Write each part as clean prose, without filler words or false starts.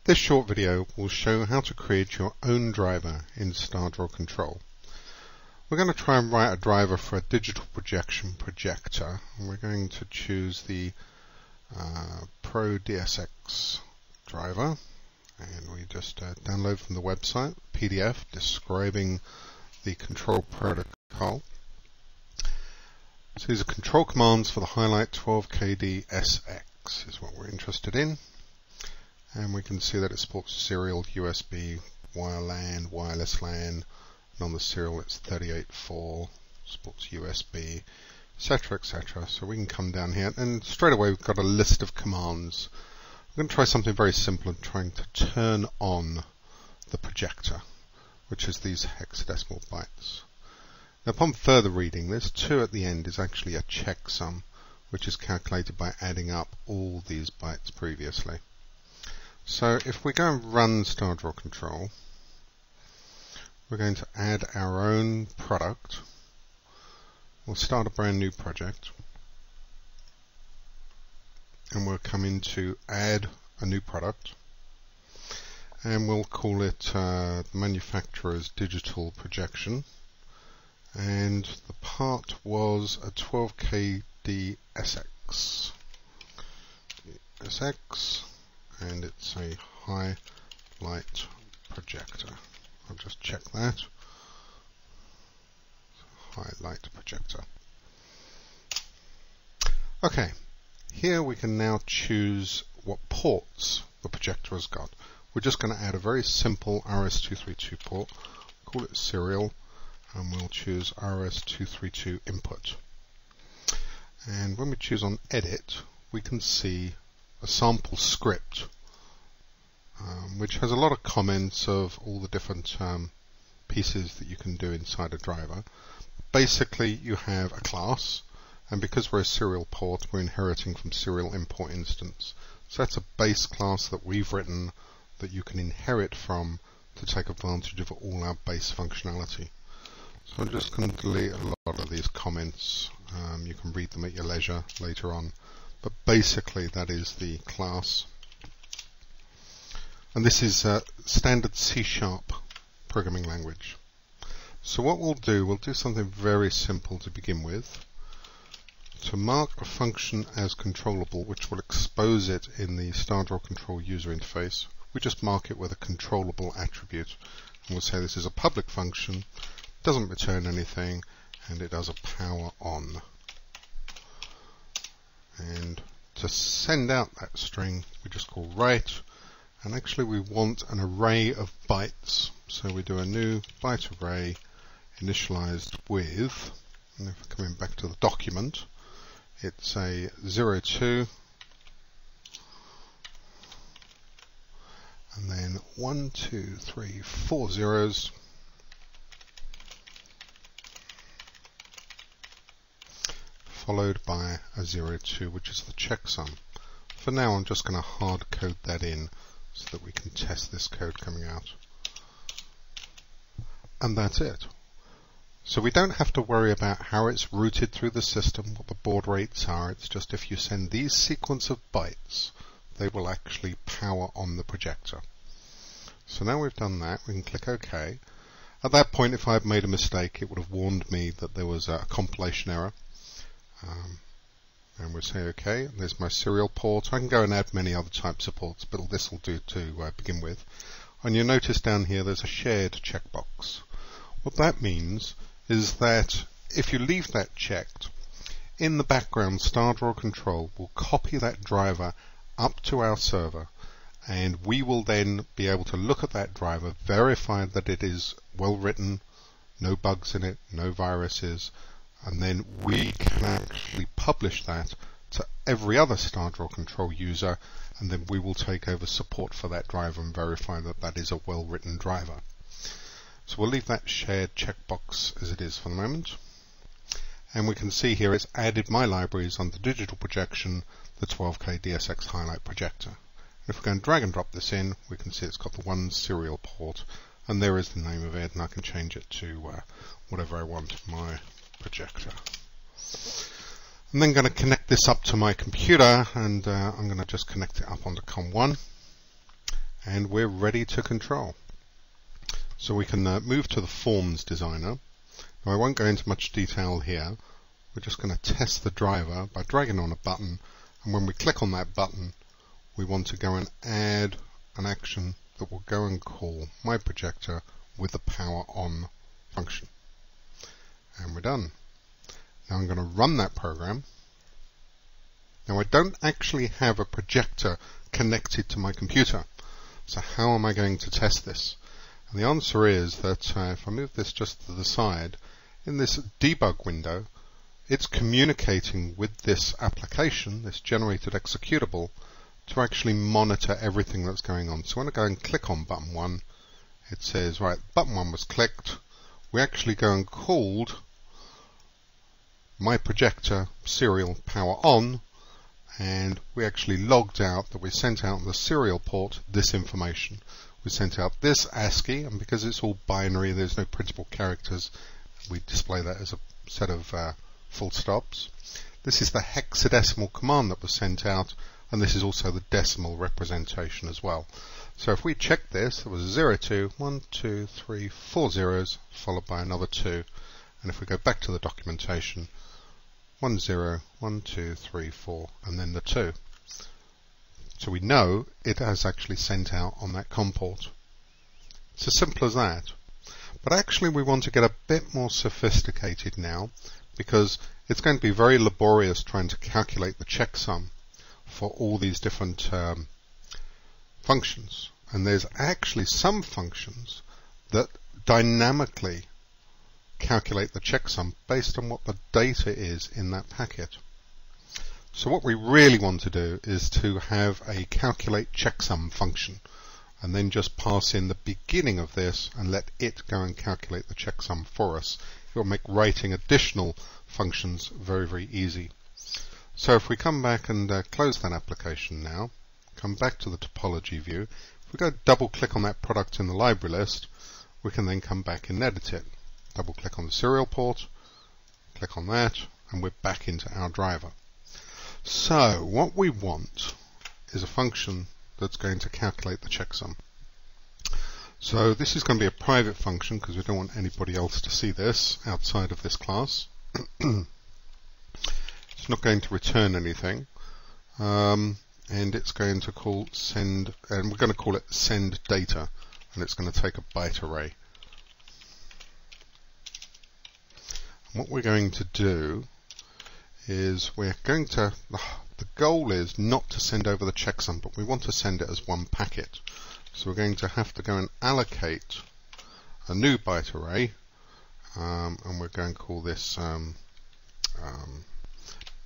This short video will show how to create your own driver in StarDraw Control. We're going to try and write a driver for a digital projection projector, and we're going to choose the Pro DSX driver, and we just download from the website PDF describing the control protocol. So these are control commands for the Highlight 12KD-SX is what we're interested in. And we can see that it supports serial, USB, wire LAN, wireless LAN, and on the serial it's 38.4, supports USB, etc, etc. So we can come down here and straight away we've got a list of commands. We're going to try something very simple and trying to turn on the projector, which is these hexadecimal bytes. Now upon further reading, this 2 at the end is actually a checksum, which is calculated by adding up all these bytes previously. So if we go and run StarDraw Control, we're going to add our own product. We'll start a brand new project, and we'll come into add a new product, and we'll call it the manufacturer's digital projection, and the part was a 12KD-SX. And it's a highlight projector. I'll just check that. Highlight projector. Okay, here we can now choose what ports the projector has got. We're just going to add a very simple RS-232 port, call it serial, and we'll choose RS-232 input. And when we choose on edit, we can see a sample script which has a lot of comments of all the different pieces that you can do inside a driver. Basically you have a class, and because we're a serial port, we're inheriting from serial import instance. So that's a base class that we've written that you can inherit from to take advantage of all our base functionality. So I'm just going to delete a lot of these comments. You can read them at your leisure later on. But basically that is the class. And this is a standard C# programming language. So what we'll do something very simple to begin with. To mark a function as controllable, which will expose it in the StarDraw Control user interface, we just mark it with a controllable attribute. And we'll say this is a public function, doesn't return anything, and it does a power on. And to send out that string, we just call write, and actually we want an array of bytes. So we do a new byte array initialized with, and if we're coming back to the document, it's a 02, and then 1, 2, 3, 4 zeros, followed by a 02, which is the checksum. For now I'm just going to hard code that in so that we can test this code coming out. And that's it. So we don't have to worry about how it's routed through the system, what the baud rates are. It's just if you send these sequence of bytes, they will actually power on the projector. So now we've done that, we can click OK. At that point, if I had made a mistake, it would have warned me that there was a compilation error. And we'll say OK, and there's my serial port. I can go and add many other types of ports, but this will do to begin with. And you'll notice down here there's a shared checkbox. What that means is that if you leave that checked, in the background StarDraw Control will copy that driver up to our server, and we will then be able to look at that driver, verify that it is well written, no bugs in it, no viruses, and then we can actually publish that to every other StarDraw Control user, and then we will take over support for that driver and verify that that is a well-written driver. So we'll leave that shared checkbox as it is for the moment. And we can see here it's added my libraries on the digital projection, the 12KD-SX highlight projector. If we go and drag and drop this in, we can see it's got the one serial port, and there is the name of it, and I can change it to whatever I want, my projector. I'm then going to connect this up to my computer, and I'm going to just connect it up onto COM1. and we're ready to control. So we can move to the Forms Designer. Now I won't go into much detail here. We're just going to test the driver by dragging on a button, and when we click on that button we want to go and add an action that will go and call my projector with the power on function. And we're done. Now I'm going to run that program. Now I don't actually have a projector connected to my computer, so how am I going to test this? And the answer is that if I move this just to the side, in this debug window, it's communicating with this application, this generated executable, to actually monitor everything that's going on. So when I go and click on button 1, it says, right, button 1 was clicked. We actually go and called my projector serial power on, and we actually logged out that we sent out the serial port this information. We sent out this ASCII, and because it's all binary, there's no printable characters, we display that as a set of full stops. This is the hexadecimal command that was sent out, and this is also the decimal representation as well. So if we check this, there was 0, 2, 1, 2, 3, 4 zeros, followed by another 2. And if we go back to the documentation, 1, 0, 1, 2, 3, 4, and then the 2. So we know it has actually sent out on that COM port. It's as simple as that. But actually we want to get a bit more sophisticated now, because it's going to be very laborious trying to calculate the checksum for all these different functions. And there's actually some functions that dynamically calculate the checksum based on what the data is in that packet. So what we really want to do is to have a calculate checksum function, and then just pass in the beginning of this and let it go and calculate the checksum for us. It will make writing additional functions very, very easy. So if we come back and close that application now, come back to the topology view, if we go double click on that product in the library list, we can then come back and edit it. Double click on the serial port, click on that, and we're back into our driver. So what we want is a function that's going to calculate the checksum. So this is going to be a private function because we don't want anybody else to see this outside of this class. It's not going to return anything, and it's going to call send, and we're going to call it send data, and it's going to take a byte array. And what we're going to do is we're going to, the goal is not to send over the checksum, but we want to send it as one packet. So we're going to have to go and allocate a new byte array, and we're going to call this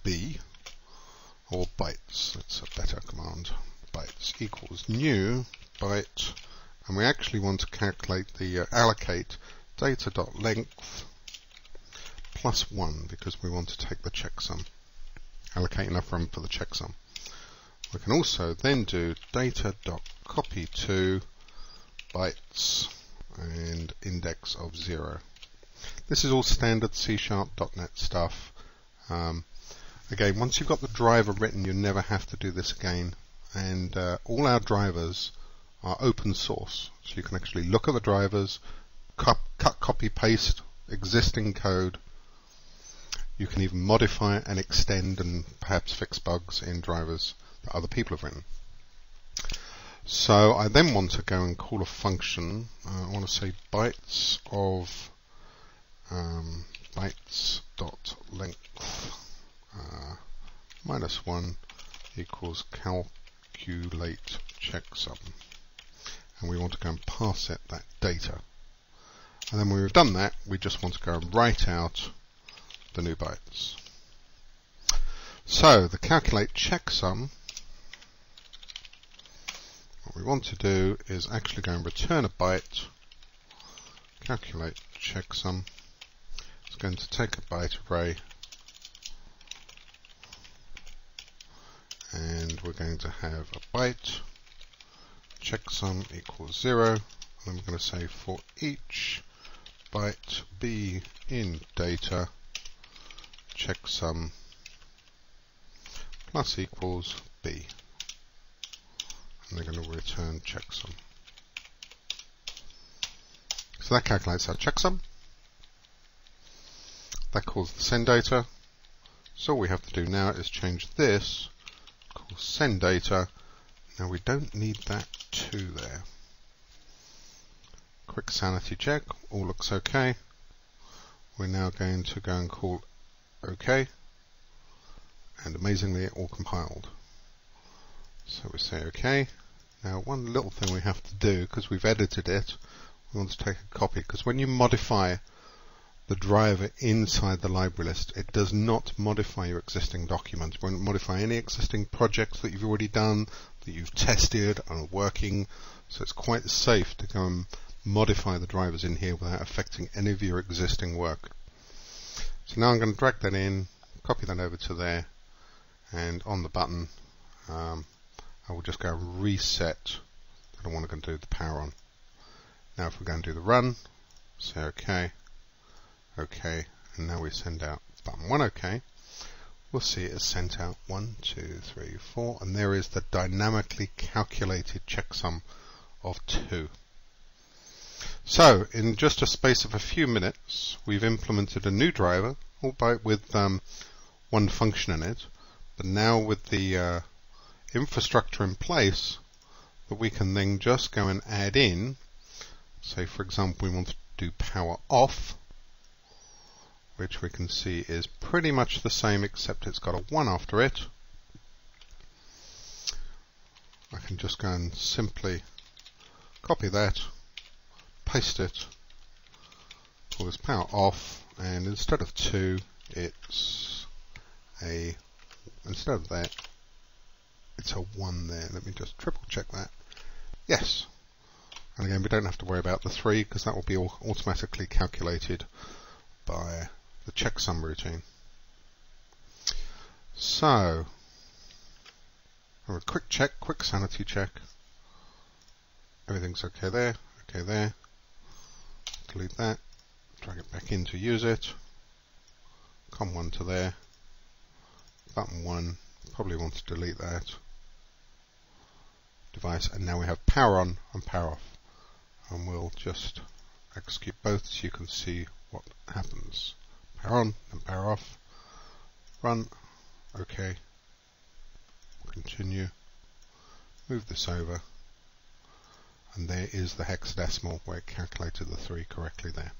B, or bytes. That's a better command. Bytes equals new byte, and we actually want to calculate the allocate data.length plus 1 because we want to take the checksum, allocate enough room for the checksum. We can also then do data.copy2 bytes and index of 0. This is all standard C#.NET stuff. Again, once you've got the driver written, you never have to do this again. And all our drivers are open source, so you can actually look at the drivers, cut, copy, paste existing code. You can even modify and extend and perhaps fix bugs in drivers that other people have written. So I then want to go and call a function. I want to say bytes of bytes.length -1 equals calculate checksum, and we want to go and pass it that data. And then when we've done that, we just want to go and write out the new bytes. So the calculate checksum, what we want to do is actually go and return a byte. Calculate checksum. It's going to take a byte array, and we're going to have a byte checksum equals 0, and then we're going to say for each byte B in data, checksum plus equals B. and they're going to return checksum. So that calculates our checksum. That calls the send data. So all we have to do now is change this, call send data. Now we don't need that 2 there. Quick sanity check, all looks okay. We're now going to go and call OK, and amazingly it all compiled. So we say OK. Now one little thing we have to do, because we've edited it, we want to take a copy, because when you modify the driver inside the library list, it does not modify your existing documents. It won't modify any existing projects that you've already done, that you've tested and are working, so it's quite safe to go and modify the drivers in here without affecting any of your existing work. So now I'm going to drag that in, copy that over to there, and on the button I will just go reset. I don't want to go and do the power on. Now if we're going to do the run, say OK, OK, and now we send out button 1 OK, we'll see it has sent out 1, 2, 3, 4, and there is the dynamically calculated checksum of 2. So in just a space of a few minutes, we've implemented a new driver, albeit with one function in it, but now with the infrastructure in place that we can then just go and add in. Say for example we want to do power off, which we can see is pretty much the same except it's got a 1 after it. I can just go and simply copy that, paste it, call this power off, and instead of 2 it's instead of that it's a 1 there. Let me just triple check that. Yes. And again, we don't have to worry about the 3 because that will be automatically calculated by the checksum routine. So, have a quick check, quick sanity check. Everything's okay there, okay there. Delete that, drag it back in to use it. Com1 to there. Button 1, probably want to delete that. Device, and now we have power on and power off. And we'll just execute both so you can see what happens. Power on and power off. Run. OK. Continue. Move this over. And there is the hexadecimal where it calculated the 3 correctly there.